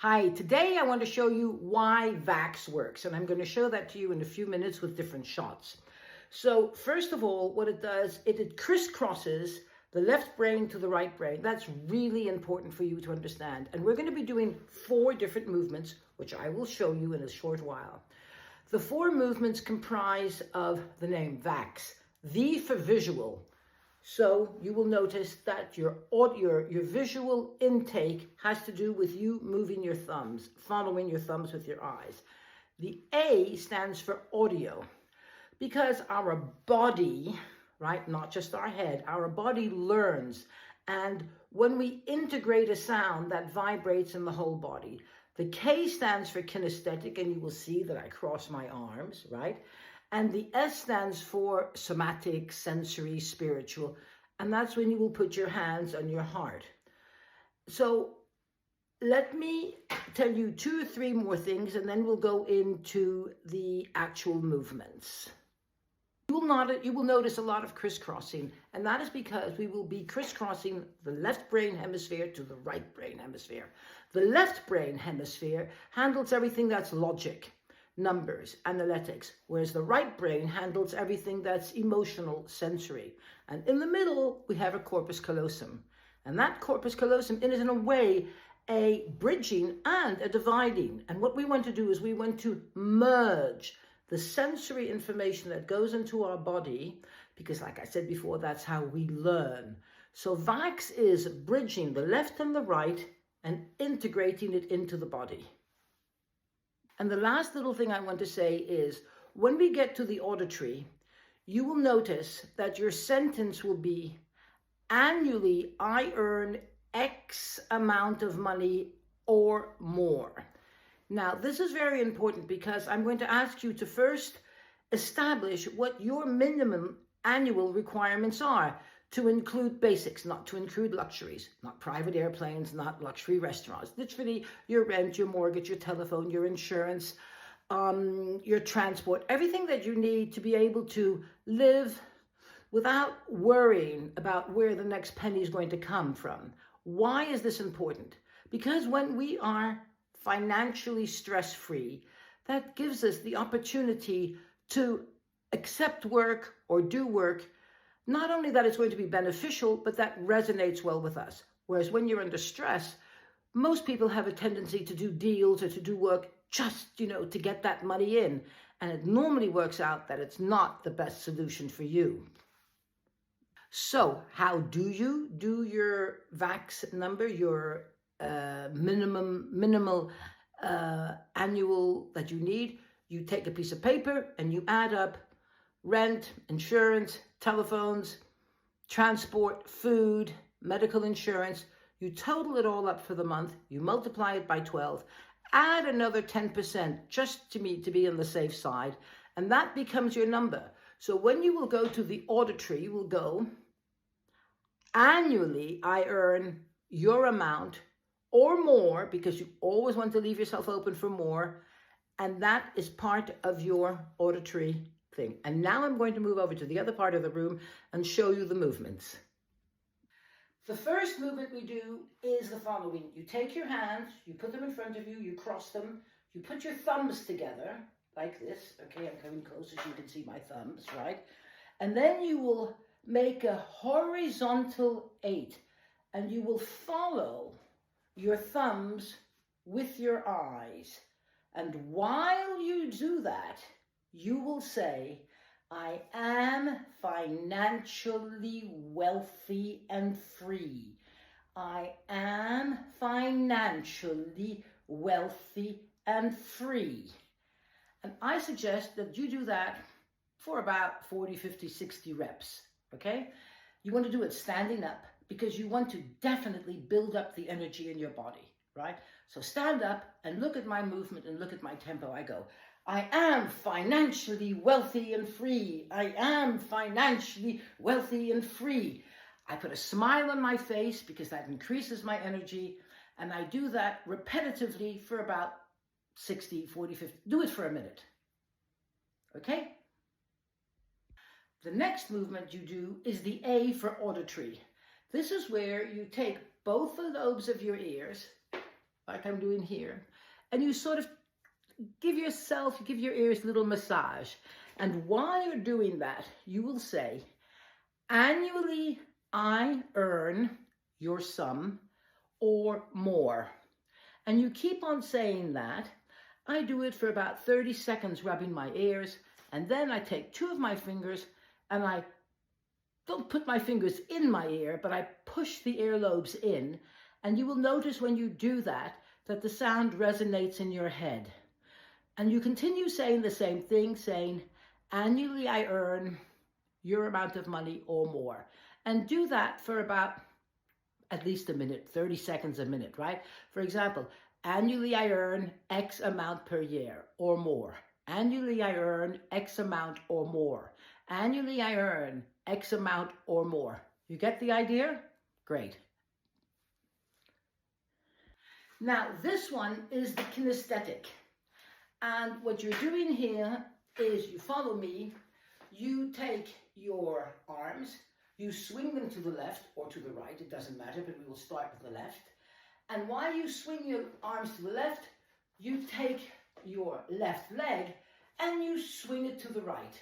Hi, today I want to show you why VAKS works, and I'm going to show that to you in a few minutes with different shots. So first of all, what it does, it crisscrosses the left brain to the right brain. That's really important for you to understand. And we're going to be doing 4 different movements, which I will show you in a short while. The 4 movements comprise of the name VAKS, V for visual. So you will notice that your visual intake has to do with you moving your thumbs, following your thumbs with your eyes. The A stands for audio, because our body, right, not just our head, our body learns. And when we integrate a sound, that vibrates in the whole body. The K stands for kinesthetic, and you will see that I cross my arms, right? And the S stands for somatic, sensory, spiritual. And that's when you will put your hands on your heart. So let me tell you 2 or 3 more things, and then we'll go into the actual movements. You will notice a lot of crisscrossing, and that is because we will be crisscrossing the left brain hemisphere to the right brain hemisphere. The left brain hemisphere handles everything that's logic, numbers, analytics, whereas the right brain handles everything that's emotional, sensory. And in the middle, we have a corpus callosum. And that corpus callosum is in a way a bridging and a dividing. And what we want to do is we want to merge the sensory information that goes into our body, because like I said before, that's how we learn. So VAKS is bridging the left and the right and integrating it into the body. And the last little thing I want to say is, when we get to the auditory, you will notice that your sentence will be, annually I earn X amount of money or more. Now, this is very important because I'm going to ask you to first establish what your minimum annual requirements are, to include basics, not to include luxuries, not private airplanes, not luxury restaurants. Literally your rent, your mortgage, your telephone, your insurance, your transport, everything that you need to be able to live without worrying about where the next penny is going to come from. Why is this important? Because when we are financially stress-free, that gives us the opportunity to accept work or do work. Not only that it's going to be beneficial, but that resonates well with us. Whereas when you're under stress, most people have a tendency to do deals or to do work just, to get that money in. And it normally works out that it's not the best solution for you. So how do you do your VAKS number, your minimal annual that you need? You take a piece of paper and you add up rent, insurance, telephones, transport, food, medical insurance. You total it all up for the month. You multiply it by 12. Add another 10% just to be on the safe side. And that becomes your number. So when you will go to the auditory, you will go, annually I earn your amount or more, because you always want to leave yourself open for more. And that is part of your auditory thing. And now I'm going to move over to the other part of the room and show you the movements. The first movement we do is the following. You take your hands, you put them in front of you, you cross them, you put your thumbs together like this. Okay, I'm coming closer so you can see my thumbs, right? And then you will make a horizontal 8, and you will follow your thumbs with your eyes. And while you do that, you will say, I am financially wealthy and free. I am financially wealthy and free. And I suggest that you do that for about 40, 50, 60 reps, okay? You want to do it standing up because you want to definitely build up the energy in your body, right? So stand up and look at my movement and look at my tempo. I go, I am financially wealthy and free. I am financially wealthy and free. I put a smile on my face because that increases my energy. And I do that repetitively for about 60, 40, 50. Do it for a minute. Okay? The next movement you do is the A for auditory. This is where you take both the lobes of your ears, like I'm doing here. And you sort of give your ears a little massage. And while you're doing that, you will say, annually, I earn your sum or more. And you keep on saying that. I do it for about 30 seconds, rubbing my ears. And then I take 2 of my fingers and I don't put my fingers in my ear, but I push the earlobes in. And you will notice when you do that, that the sound resonates in your head. And you continue saying the same thing, saying, annually I earn your amount of money or more. And do that for about at least a minute, 30 seconds a minute, right? For example, annually I earn X amount per year or more. Annually I earn X amount or more. Annually I earn X amount or more. You get the idea? Great. Now this one is the kinesthetic. And what you're doing here is you follow me, you take your arms, you swing them to the left or to the right, it doesn't matter, but we will start with the left. And while you swing your arms to the left, you take your left leg and you swing it to the right.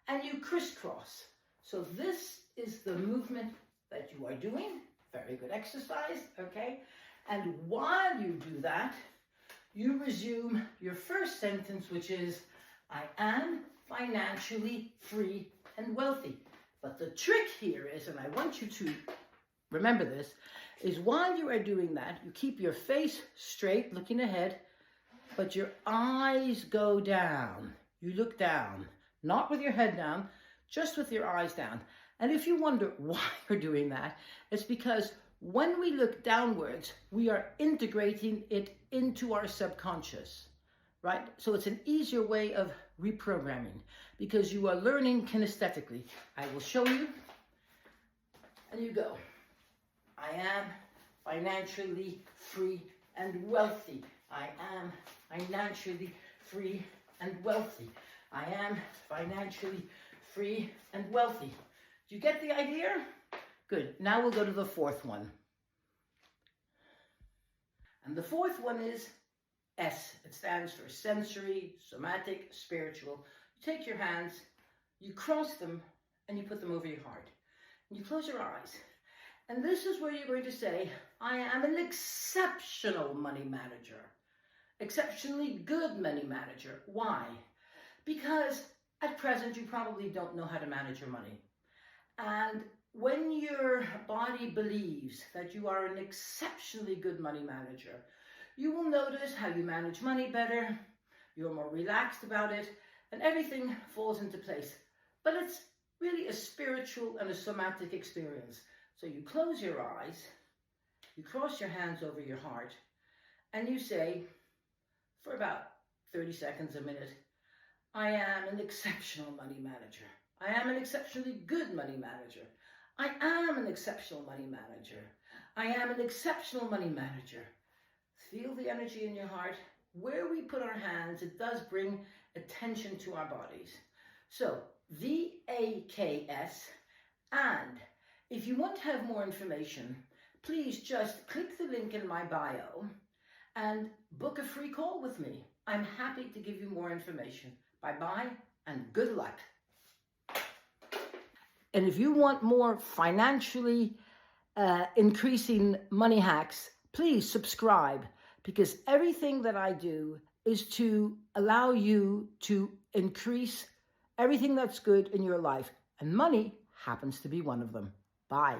And you crisscross. So this is the movement that you are doing. Very good exercise, okay? And while you do that, you resume your first sentence, which is, I am financially free and wealthy. But the trick here is, and I want you to remember this, is while you are doing that, you keep your face straight, looking ahead, but your eyes go down. You look down, not with your head down, just with your eyes down. And if you wonder why you're doing that, it's because when we look downwards, we are integrating it into our subconscious, right? So it's an easier way of reprogramming because you are learning kinesthetically. I will show you, and you go. I am financially free and wealthy. I am financially free and wealthy. I am financially free and wealthy. Do you get the idea? Good. Now we'll go to the fourth one. And the fourth one is S. It stands for sensory, somatic, spiritual. You take your hands, you cross them, and you put them over your heart. And you close your eyes. And this is where you're going to say, I am an exceptional money manager. Exceptionally good money manager. Why? Because at present you probably don't know how to manage your money. And when your body believes that you are an exceptionally good money manager, you will notice how you manage money better, you're more relaxed about it, and everything falls into place. But it's really a spiritual and a somatic experience. So you close your eyes, you cross your hands over your heart, and you say, for about 30 seconds, a minute, I am an exceptional money manager. I am an exceptionally good money manager. I am an exceptional money manager. I am an exceptional money manager. Feel the energy in your heart. Where we put our hands, it does bring attention to our bodies. So, VAKS, and if you want to have more information, please just click the link in my bio and book a free call with me. I'm happy to give you more information. Bye-bye and good luck. And if you want more financially increasing money hacks, please subscribe, because everything that I do is to allow you to increase everything that's good in your life. And money happens to be one of them. Bye.